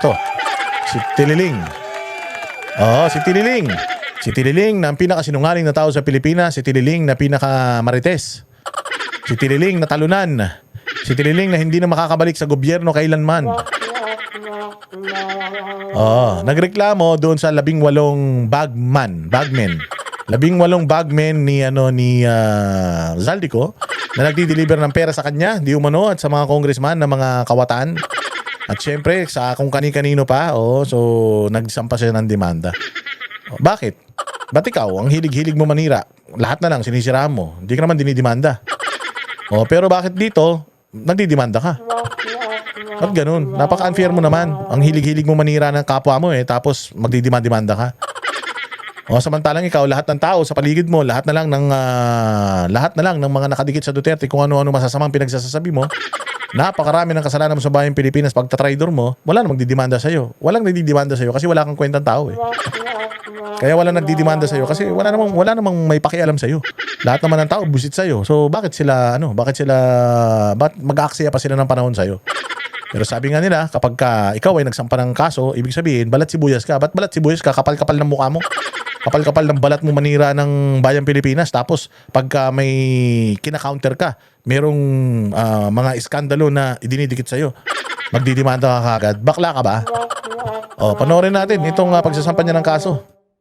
To, si Tililing. Oo, si Tililing. Si Tililing na ang pinakasinungaling na tao sa Pilipinas. Si Tililing na pinaka-marites. Si Tililing na talunan. Si Tililing na hindi na makakabalik sa gobyerno kailanman. Nagreklamo doon sa 18 bagmen. 18 bagmen ni Zaldico na nagdi-deliver ng pera sa kanya, di umano, at sa mga congressman na mga kawatan. At syempre, sa kung kani-kanino pa, so nagsampa siya ng demanda. Bakit? Ba't ikaw, ang hilig-hilig mo manira, lahat na lang sinisiraan mo, hindi ka naman dinidemanda. Pero bakit dito, nagdidemanda ka? Ba't ganun? Napaka-unfair mo naman. Ang hilig-hilig mo manira ng kapwa mo tapos magdidemanda ka. Samantalang ikaw, lahat ng tao sa paligid mo, lahat na lang ng mga nakadikit sa Duterte, kung ano-ano masasamang pinagsasabi mo, napakarami ng kasalanan mo sa bayang Pilipinas, pagtatraidor mo, wala namang didemanda sa'yo. Walang nagdidemanda sa'yo kasi wala kang kwentang tao Kaya wala nagdidemanda sa'yo kasi wala namang may pakialam sa'yo. Lahat naman ng tao busit sa'yo. So bakit mag-aaksaya pa sila ng panahon sa'yo? Pero sabi nga nila, kapag ikaw ay nagsampa ng kaso, ibig sabihin, balat sibuyas ka. Ba't balat sibuyas ka? Kapal-kapal ng mukha mo. Kapal-kapal ng balat mo manira ng bayang Pilipinas. Tapos, pagka may kina-counter ka, merong mga iskandalo na idinidikit sa'yo, magdidemanda ka kagad. Bakla ka ba? Panoorin natin itong pagsasampa niya ng kaso.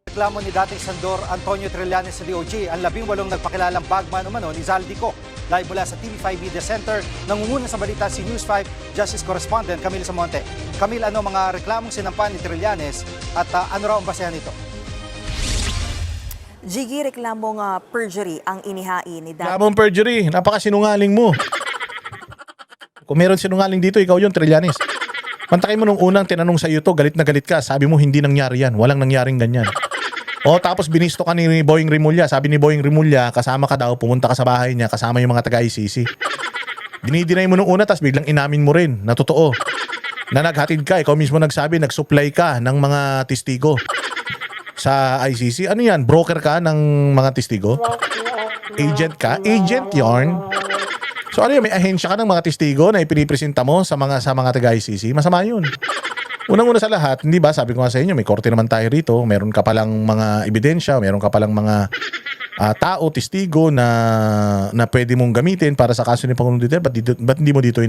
Reklamo ni dating Sandor Antonio Trillanes sa DOJ ang 18 nagpakilalang bagman umano ni Zaldico. Live mula sa TV5 Media Center, nangunguna sa balita si News 5 Justice Correspondent Camille Samonte. Camille, ano mga reklamong sinampan ni Trillanes at ano raw ang basehan nito? Jiggy, reklamong perjury ang inihain ni dating... Reklamong perjury, napakasinungaling mo. Kung meron sinungaling dito, ikaw yun, Trillanes. Mantakay mo nung unang tinanong sa iyo to, galit na galit ka. Sabi mo hindi nangyari yan, walang nangyaring ganyan. Tapos binisto ka ni Boying Rimulya. Sabi ni Boying Rimulya, kasama ka daw, pumunta ka sa bahay niya, kasama yung mga taga-ICC. Dinidinay mo nung una, tapos biglang inamin mo rin na totoo. Na naghatid ka, ikaw mismo nagsabi, nag-supply ka ng mga testigo sa ICC. Ano yan? Broker ka ng mga testigo? Agent ka? Agent yarn? So ano yun? May ahensya ka ng mga testigo na ipinipresenta mo sa mga taga-ICC? Masama yun. Unang-una sa lahat, hindi ba? Sabi ko nga sa inyo, may korte naman tayo rito. Meron ka palang mga ebidensya, meron ka palang mga tao, testigo na pwede mong gamitin para sa kaso ni Pangulong Duterte. Ba't hindi mo dito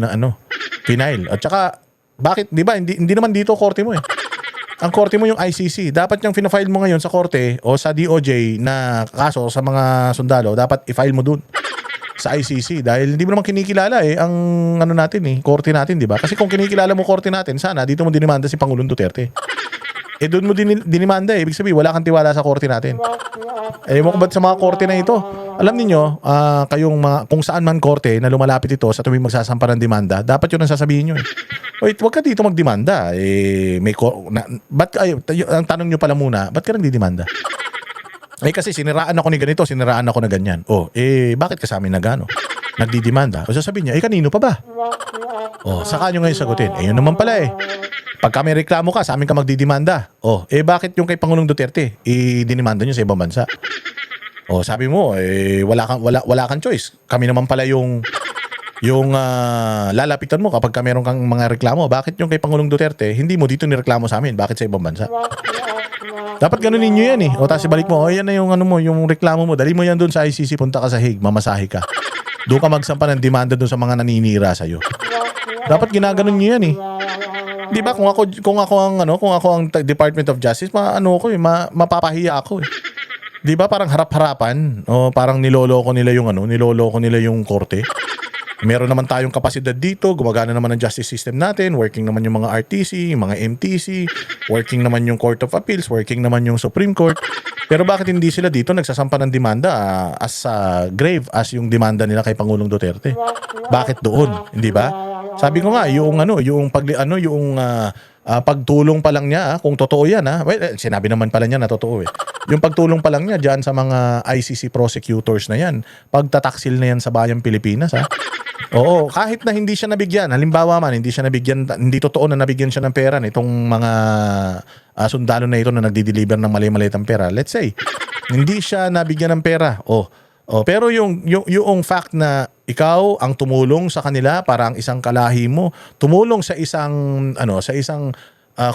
final? At saka, bakit? Di ba? Hindi naman dito korte mo Ang korte mo yung ICC. Dapat yung fina-file mo ngayon sa korte o sa DOJ na kaso sa mga sundalo, dapat i-file mo dun sa ICC dahil hindi mo naman kinikilala ang korte natin, di ba? Kasi kung kinikilala mo korte natin, sana dito mo dinimanda si Pangulong Duterte. Doon mo dinimanda ibig sabihin wala kang tiwala sa korte natin. Mo kung ba't sa mga korte na ito? Alam niyo, kung saan man korte na lumalapit ito sa tuwing magsasampa ng demanda, dapat yun ang sasabihin nyo Wait, wag ka dito magdemanda. Ang tanong nyo pala muna, ba't ka nang didemanda? Kasi siniraan ako ni ganito, siniraan ako na ganyan. Bakit ka sa amin nagdidemanda? O sasabihin niya, kanino pa ba? Saka nyo ngayon sagutin. Yun naman pala Pagka may reklamo ka, sa amin ka magdidemanda. Bakit yung kay Pangulong Duterte, dinimanda nyo sa ibang bansa? Sabi mo, wala kang choice. Kami naman pala yung lalapitan mo kapag meron kang mga reklamo. Bakit yung kay Pangulong Duterte, hindi mo dito nireklamo sa amin? Bakit sa ibang bansa? Dapat ganunin nyo yan tapos ibalik mo, yan na yung yung reklamo mo. Dali mo yan doon sa ICC, punta ka sa Hague, mamasahe ka. Doon ka magsampa ng demanda doon sa mga naninira sa'yo. Dapat ginaganon nyo yan Di ba kung ako ang Department of Justice, mapapahiya ako Di ba parang harap-harapan parang niloloko nila yung korte. Meron naman tayong kapasidad dito, gumagana naman ang justice system natin, working naman yung mga RTC, mga MTC, working naman yung Court of Appeals, working naman yung Supreme Court. Pero bakit hindi sila dito nagsasampa ng demanda as grave as yung demanda nila kay Pangulong Duterte? Bakit doon? Hindi ba? Sabi ko nga, yung pagtulong pa lang niya, kung totoo yan sinabi naman pala niya na totoo Yung pagtulong pa lang niya diyan sa mga ICC prosecutors na yan, pagtataksil na yan sa bayang Pilipinas Oo, kahit na hindi siya nabigyan, halimbawa man hindi totoo na nabigyan siya ng pera nitong mga sundalo na ito na nagdi-deliver ng mali-malitang pera. Let's say, hindi siya nabigyan ng pera. Pero yung fact na ikaw ang tumulong sa kanila para ang isang kalahi mo tumulong sa isang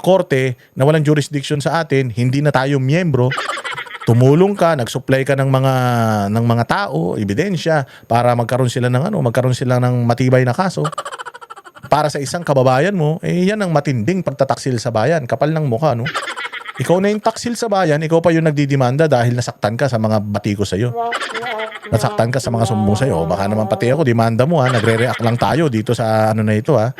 korte na walang jurisdiction sa atin, hindi na tayo miyembro. Tumulong ka, nag-supply ka ng mga tao, ebidensya para magkaroon sila ng matibay na kaso. Para sa isang kababayan mo, yan ang matinding pagtataksil sa bayan, kapal ng mukha, no? Ikaw na yung taksil sa bayan, ikaw pa yung nagdidemanda dahil nasaktan ka sa mga batiko sa iyo. Nasaktan ka sa mga sumbong sa iyo. Baka naman pati ako, demanda mo, nagre-react lang tayo dito sa na ito, ha.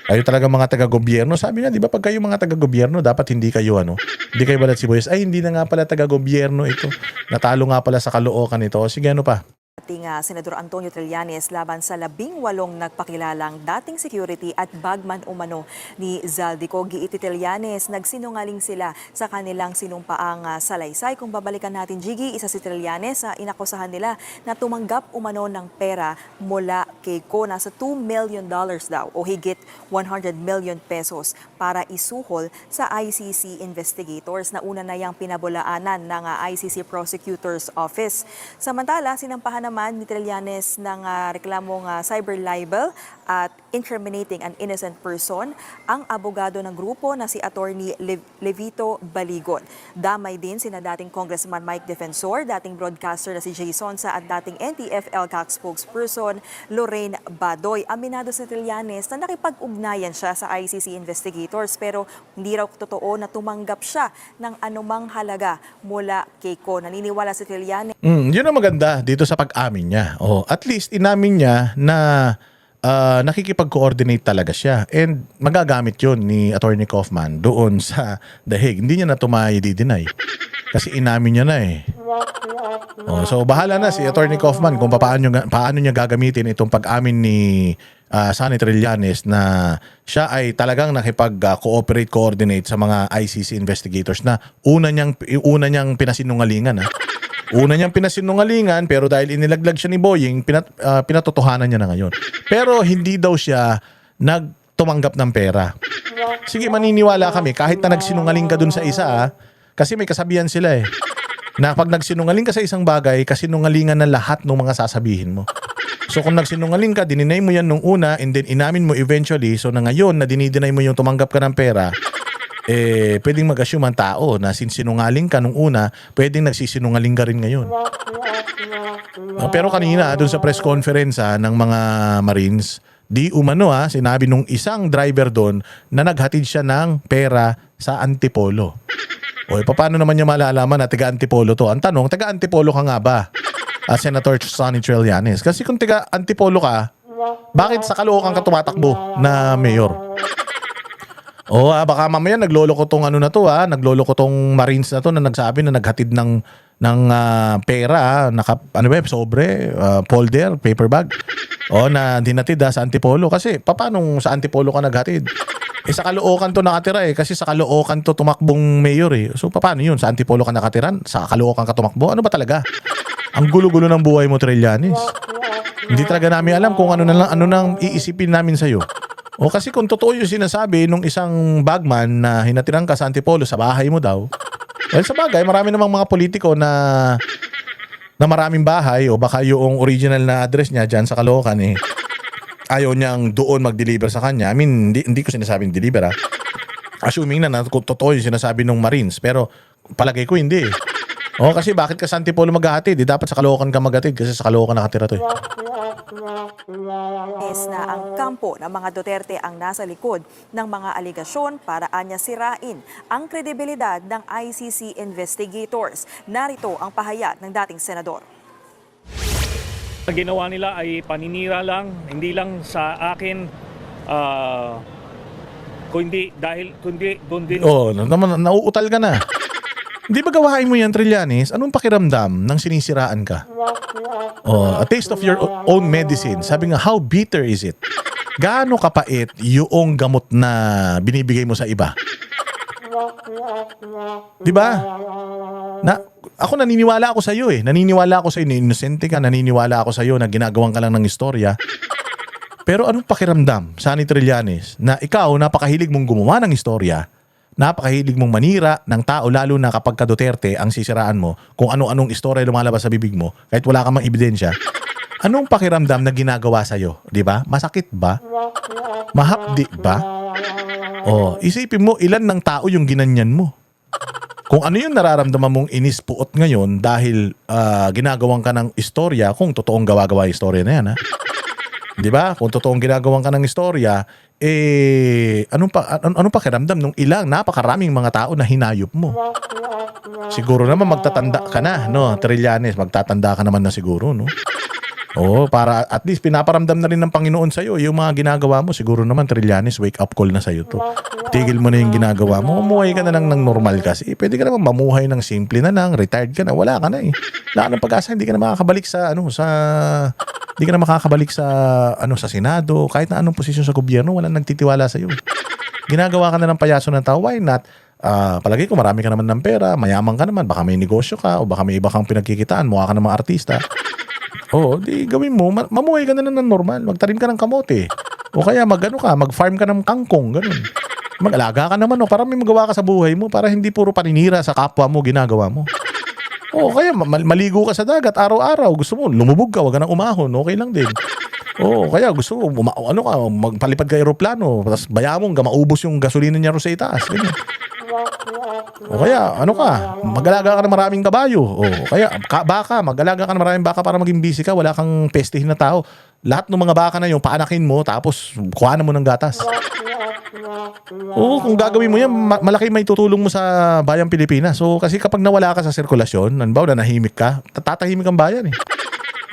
Kayo talaga mga taga-gobyerno. Sabi nga, di ba, pag kayo mga taga-gobyerno, dapat hindi kayo, hindi kayo balat sibuyas. Ay, hindi na nga pala taga-gobyerno ito. Natalo nga pala sa Caloocan ito. Sige, ano pa? Dating Senador Antonio Trillanes laban sa 18 nagpakilalang dating security at bagman umano ni Zaldico. Giiti Trillanes, nagsinungaling sila sa kanilang sinumpaang salaysay. Kung babalikan natin, Jiggy, isa si Trillanes, inakusahan nila na tumanggap umano ng pera mula kay Ko. Nasa $2 million daw o higit 100 million pesos para isuhol sa ICC investigators na una na yang pinabulaanan ng ICC Prosecutor's Office. Samantala, sinampahan naman ni Trillanes ng reklamong cyber libel at incriminating an innocent person ang abogado ng grupo na si Attorney Levito Baligon. Damay din sina dating Congressman Mike Defensor, dating broadcaster na si Jason Sa at dating NTF-ELCAC spokesperson Lorraine Badoy. Aminado si Trillanes na nakipag-ugnayan siya sa ICC investigators pero hindi raw totoo na tumanggap siya ng anumang halaga mula kay Ko. Naniniwala si Trillanes. Yun ang maganda dito sa pag-amin niya. At least inamin niya na nakikipag-coordinate talaga siya. And magagamit yun ni Attorney Kaufman doon sa The Hague. Hindi niya na tumayi-deny. Kasi inamin niya na eh. So bahala na si Attorney Kaufman kung paano niya gagamitin itong pag-amin ni Sonny Trillanes na siya ay talagang nakipag-cooperate, coordinate sa mga ICC investigators na una niyang pinasinungalingan. Una niyang pinasinungalingan pero dahil inilaglag siya ni Boying, pinatotohanan niya na ngayon. Pero hindi daw siya nagtumanggap ng pera. Sige, maniniwala kami kahit na nagsinungaling ka dun sa isa kasi may kasabihan sila eh. Na pag nagsinungaling ka sa isang bagay, kasinungalingan na lahat ng mga sasabihin mo. So kung nagsinungaling ka, dininay mo yan nung una and then inamin mo eventually, so na ngayon na dinideny mo yung tumanggap ka ng pera, pwedeng mag-assume ang tao na sinungaling ka nung una, pwedeng nagsisinungaling ka rin ngayon. Pero kanina, dun sa press conference ng mga Marines, di umano sinabi nung isang driver doon na naghatid siya ng pera sa Antipolo. Paano naman niya malalaman na taga-Antipolo to? Ang tanong, taga-Antipolo ka nga ba? Senator Sonny Trillanes. Kasi kung taga-Antipolo ka, bakit sa Caloocan ka tumatakbo na mayor? Baka mamaya nagloloko tong nagloloko tong Marines na to na nagsabi na naghatid ng pera, sobre, folder, paper bag. Na dinatid sa Antipolo. Kasi paano sa Antipolo ka naghatid? Sa Caloocan to nakatira kasi sa Caloocan to tumakbong mayor So paano yun? Sa Antipolo ka nakatiran? Sa Caloocan ka tumakbo? Ano ba talaga? Ang gulo-gulo ng buhay mo, Trillanes. Hindi talaga namin alam kung ano nang iisipin namin sa'yo. Kasi kung totoo yung sinasabi nung isang bagman na hinatiran ka sa Antipolo sa bahay mo daw, sa bagay, marami namang mga politiko na maraming bahay o baka yung original na address niya dyan sa Caloocan ayaw niyang doon mag-deliver sa kanya. I mean, hindi ko sinasabing deliver Assuming na totoo yung sinasabi ng Marines. Pero palagay ko hindi kasi bakit ka sa Antipolo maghahatid? Dapat sa Caloocan ka maghatid kasi sa Caloocan nakatira to Na ang kampo ng mga Duterte ang nasa likod ng mga aligasyon para anya sirain ang kredibilidad ng ICC investigators. Narito ang pahayag ng dating senador. Ang ginawa nila ay paninira lang, hindi lang sa akin, kundi nauutal ka na. Hindi ba gawain mo yan, Trillanes? Anong pakiramdam nang sinisiraan ka? A taste of your own medicine. Sabi nga, how bitter is it? Gaano kapait yung gamot na binibigay mo sa iba? Di ba? Ako naniniwala ako sa iyo Naniniwala ako sa iyo na inosente ka, naniniwala ako sa iyo na ginagawan ka lang ng istorya. Pero anong pakiramdam, Sonny Trillanes, na ikaw napakahilig mong gumawa ng istorya, napakahilig mong manira ng tao, lalo na kapag ka Duterte ang sisiraan mo, kung ano-anong istorya lumalabas sa bibig mo, kahit wala ka mang ebidensya. Anong pakiramdam na ginagawa sa'yo? Di ba? Masakit ba? Mahapdi ba? O, isipin mo, ilan ng tao yung ginanyan mo? Kung ano yung nararamdaman mong inis puot ngayon dahil ginagawan ka ng istorya, kung totoong gawa-gawa yung istorya na yan, ha? Di ba? Kung totoong ginagawan ka ng istorya, anong pakiramdam nung ilang napakaraming mga tao na hinayop mo? Siguro naman magtatanda ka na, no? Trillanes, magtatanda ka naman na siguro, no? Oo, para at least pinaparamdam na rin ng Panginoon sa'yo yung mga ginagawa mo. Siguro naman, Trillanes, wake up call na sa'yo to. Tigil mo na yung ginagawa mo. Umuhay ka na lang ng normal kasi. Pwede ka naman mamuhay ng simple na lang. Retired ka na. Wala ka na eh. Wala ka ng pag-asa. Hindi ka na makakabalik sa, hindi ka na makakabalik sa, sa Senado. Kahit na anong posisyon sa gobyerno, walang nagtitiwala sa'yo. Ginagawa ka na ng payaso ng tao. Why not? Palagi ko marami ka naman ng pera. Mayaman ka naman. Baka may negosyo ka o baka may iba kang pinagkikitaan. Mukha ka ng mga artista. Oo, di gawin mo, mamuhay ka na lang ng normal, magtarim ka ng kamote. O kaya mag-farm ka ng kangkong, ganun. Mag-alaga ka naman, para may magawa ka sa buhay mo, para hindi puro paninira sa kapwa mo ginagawa mo. O kaya maligo ka sa dagat araw-araw, gusto mo, lumubog ka, wag ka nang umahon, okay lang din. O kaya gusto mo, magpalipad ka aeroplano, tapos bayamong maubos yung gasolina niya ro sa itaas, ganyan. O kaya, mag-alaga ka ng maraming kabayo. O kaya, baka, mag-alaga ka ng maraming baka para maging busy ka, wala kang pestihin na tao. Lahat ng mga baka na yung paanakin mo, tapos kuhanan mo ng gatas. Oo, kung gagawin mo yan, malaki may tutulong mo sa bayang Pilipinas. So, kasi kapag nawala ka sa sirkulasyon, na nahimik ka, tatahimik ang bayan eh.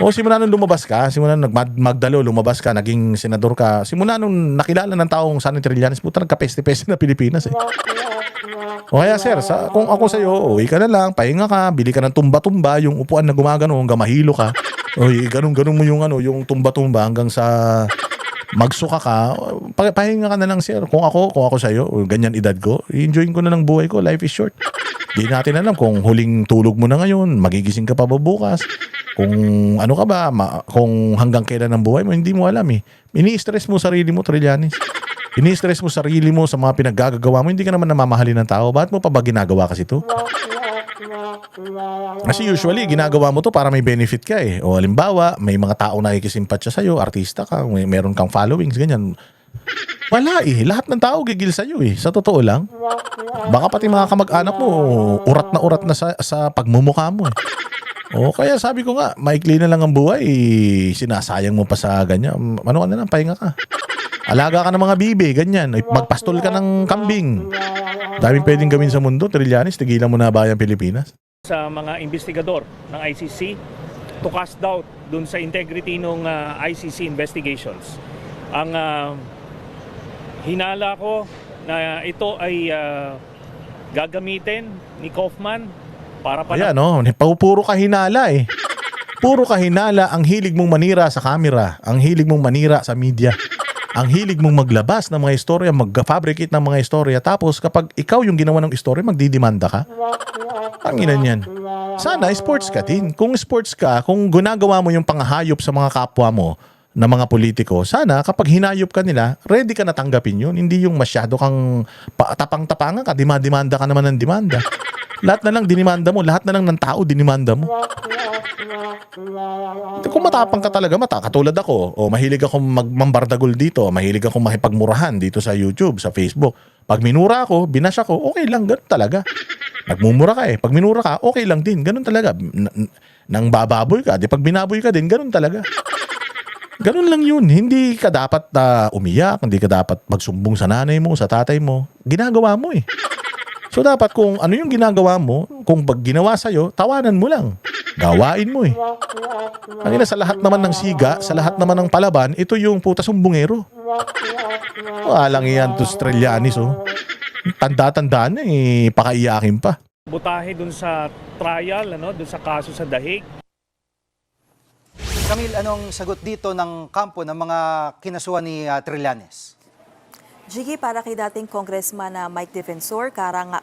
O simula nung lumabas ka, simula nung magdalo, lumabas ka, naging senador ka, simula nung nakilala ng taong Sunny Trillanes, puta nagka-peste-peste na Pilipinas eh. O kaya sir, kung ako sa'yo, uwi ka na lang, pahinga ka, bili ka ng tumba-tumba, yung upuan na gumagano hanggang mahilo ka. O ganun-ganun mo yung tumba-tumba hanggang sa magsuka ka, pahinga ka na lang sir. Kung ako sa'yo, ganyan edad ko, enjoyin ko na lang buhay ko, life is short. Di natin alam kung huling tulog mo na ngayon, magigising ka pa ba bukas, kung ka ba, kung hanggang kailan ang buhay mo, hindi mo alam eh. Ini-stress mo sarili mo, Trillanes. Ini-stress mo sarili mo sa mga pinaggagawa mo, hindi ka naman namamahalin ng tao. Bakit mo pa ba ginagawa kasi to? Kasi usually, ginagawa mo to para may benefit ka eh. O halimbawa, may mga tao na nakikisimpatya sa'yo, artista ka, meron kang followings, ganyan. Wala eh. Lahat ng tao gigil sa'yo eh. Sa totoo lang. Baka pati mga kamag-anak mo, urat na sa pagmumukha mo eh. O kaya sabi ko nga, maikli na lang ang buhay, sinasayang mo pa sa ganyan. Pahinga ka. Alaga ka ng mga bibe, ganyan. Magpastol ka ng kambing. Daming pwedeng gawin sa mundo, Trillanes, tigilan mo na bayang Pilipinas. Sa mga investigador ng ICC to cast doubt dun sa integrity ng ICC investigations. Ang hinala ko na ito ay gagamitin ni Kaufman para Ayan, puro ka hinala eh. Puro ka hinala, ang hilig mong manira sa camera, ang hilig mong manira sa media. Ang hilig mong maglabas ng mga istorya, mag-fabricate ng mga istorya, tapos kapag ikaw yung ginawa ng istorya, magdidemanda ka. Ang ina niyan. Sana sports ka din. Kung sports ka, kung ginagawa mo yung panghayop sa mga kapwa mo na mga politiko, sana kapag hinayop ka nila, ready ka na tanggapin yun. Hindi yung masyado kang tapang-tapangan ka, demanda ka naman ng demanda. Lahat na lang dinimanda mo, lahat na lang ng tao dinimanda mo. Kung matapang ka talaga, katulad ako, o mahilig akong magmambardagol dito, mahilig akong makipagmurahan dito sa YouTube, sa Facebook. Pag minura ako, binash ako, okay lang, ganun talaga. Nagmumura ka eh. Pag minura ka, okay lang din, ganun talaga. Nang bababoy ka, pag binaboy ka din, ganun talaga. Ganun lang yun. Hindi ka dapat umiyak, hindi ka dapat magsumbong sa nanay mo, sa tatay mo. Ginagawa mo eh. So dapat kung ano yung ginagawa mo, kung pag ginawa sa'yo, tawanan mo lang. Gawain mo eh. Kanina sa lahat naman ng siga, sa lahat naman ng palaban, ito yung puta sumbungero. Walang yan to Trillanes oh. Tanda-tanda na eh, pakaiyakin pa. Butahe dun sa trial, dun sa kaso sa Dahig. Camille, anong sagot dito ng kampo ng mga kinasuhan ni Trillanes? Jiggy, para kay dating Congressman na Mike Defensor,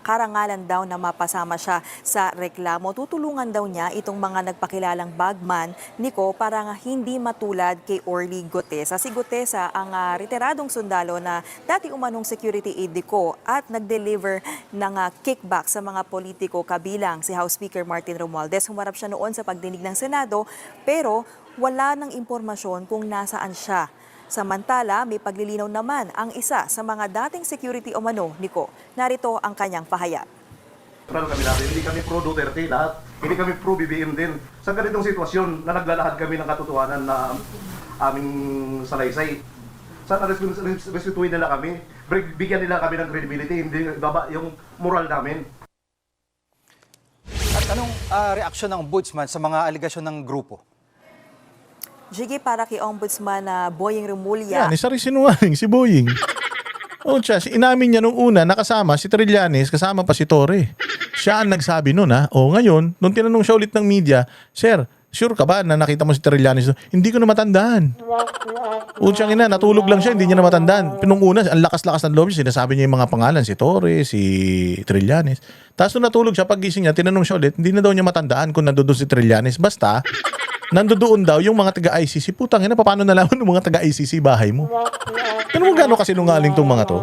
karangalan daw na mapasama siya sa reklamo. Tutulungan daw niya itong mga nagpakilalang bagman, Nico, para nga hindi matulad kay Orly Gutesa. Si Gutesa ang retiradong sundalo na dati umanong security aide ko at nag-deliver ng kickback sa mga politiko kabilang si House Speaker Martin Romualdez. Humarap siya noon sa pagdinig ng Senado, pero wala ng impormasyon kung nasaan siya. Samantala, may paglilinaw naman ang isa sa mga dating security umano ni Ko. Narito ang kanyang pahayag. Kami natin, hindi kami pro Duterte lahat, hindi kami pro BBM din. Sa ganitong sitwasyon na naglalahad kami ng katotohanan na aming salaysay. Sana respetuhin nila kami, bigyan nila kami ng credibility, hindi baba yung moral namin. At anong reaksyon ng ombudsman sa mga aligasyon ng grupo? Jiggy, para kay Ombudsman Boying Remulla. Yan, isa rin sinungaling, si Boying. O siya, inamin niya nung una, nakasama si Trillanes, kasama pa si Torre. Siya ang nagsabi nun ha. O ngayon, nung tinanong siya ulit ng media, Sir, sure ka ba na nakita mo si Trillanes? Hindi ko na matandaan. O siyang ina, natulog lang siya, hindi niya na matandaan. Nung una, ang lakas-lakas ng loob niya, sinasabi niya yung mga pangalan, si Torre, si Trillanes. Tapos nung natulog siya, paggising niya, tinanong siya ulit, hindi na daw niya matandaan kung nandoon si Trillanes. Basta, nandoon daw yung mga taga-ICC. Putang ina, paano nalaman ng mga taga-ICC bahay mo? Ano mo gano'n kasi nungaling tong mga to?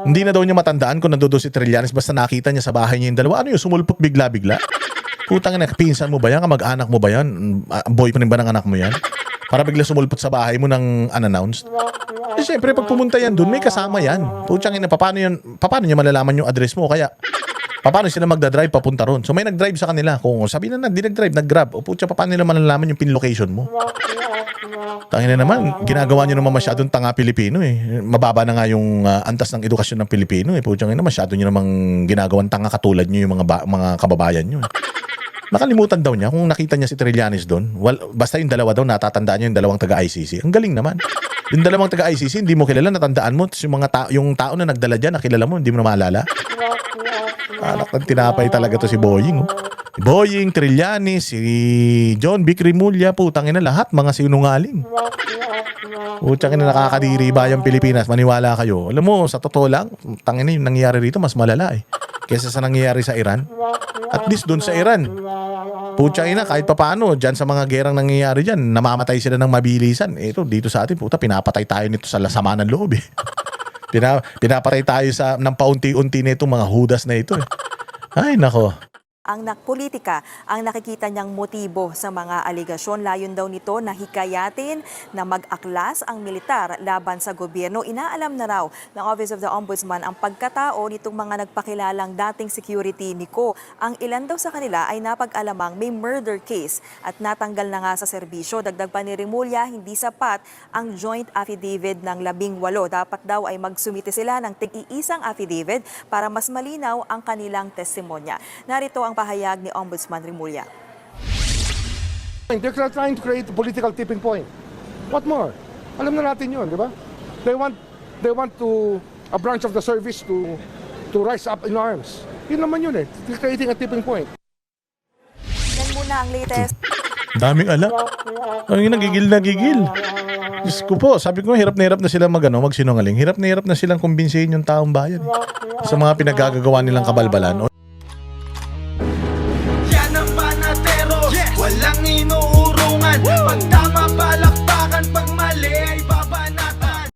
Hindi na daw niya matandaan kung nandoon si Trillanes basta nakita niya sa bahay niya yung dalawa. Ano yung sumulpot bigla-bigla? Putang ina, pinsan mo ba yan? Mag-anak mo ba yan? Boyfriend ba ng anak mo yan? Para bigla sumulpot sa bahay mo ng unannounced? Eh syempre, pag pumunta yan doon, may kasama yan. Putang ina, paano niya malalaman yung address mo? Kaya, paano sila magdadrive papunta ron? So may nagdrive sa kanila. Kung sabi na di nagdrive, nag-grab. O putya, paano nila malalaman yung pin location mo? Tangina naman, ginagawa niyo naman masyadong tanga Pilipino eh. Mababa na nga yung antas ng edukasyon ng Pilipino eh. Putya nga, masyado niyo namang ginagawang tanga katulad niyo yung mga kababayan niyo eh. Nakalimutan daw niya kung nakita niya si Trillanes doon. Basta yung dalawa daw, natatandaan niya yung dalawang taga-ICC. Ang galing naman. Yung dalawang taga-ICC, hindi mo kilala, natandaan mo. Tapos yung tao na nagdala dyan, nakilala mo, hindi mo na maalala. Anak ng tinapay talaga to si Boying. Oh. Si Boying, Trillanes, si John Vic Remulla, putang ina lahat, mga sinungaling. Putang ina, nakakadiri bayang Pilipinas, maniwala kayo. Alam mo, sa totoo lang, tangina yung nangyayari rito, mas malala eh. Kesa sa nangyayari sa Iran. At least doon sa Iran, putang ina, kahit papaano, dyan sa mga gerang nangyayari dyan, namamatay sila ng mabilisan. Ito, dito sa atin, puta, pinapatay tayo nito sa sama ng loob eh. Pinapatay tayo ng paunti-unti na itong mga hudas na ito eh. Ay, nako. Ang politika ang nakikita niyang motibo sa mga aligasyon. Layon daw nito na hikayatin na mag-aklas ang militar laban sa gobyerno. Inaalam na raw ng Office of the Ombudsman ang pagkatao nitong mga nagpakilalang dating security ni Ko. Ang ilan daw sa kanila ay napag-alamang may murder case at natanggal na nga sa serbisyo. Dagdag pa ni Remulla, hindi sapat ang joint affidavit ng 18. Dapat daw ay magsumite sila ng tig-iisang affidavit para mas malinaw ang kanilang testimonya. Narito ang pahayag ni Ombudsman Remulla. They're trying to create a political tipping point. What more? Alam na natin yun, di ba? They want to a branch of the service to rise up in arms. Yun naman yun eh. They're creating a tipping point. Yan muna ang latest. Daming ala. Ang nagigil na gigil. Diyos ko po, sabi ko hirap na sila magsinungaling. Hirap na silang kumbinsihin yung taong bayan. Sa mga pinagagagawa nilang kabalbalan.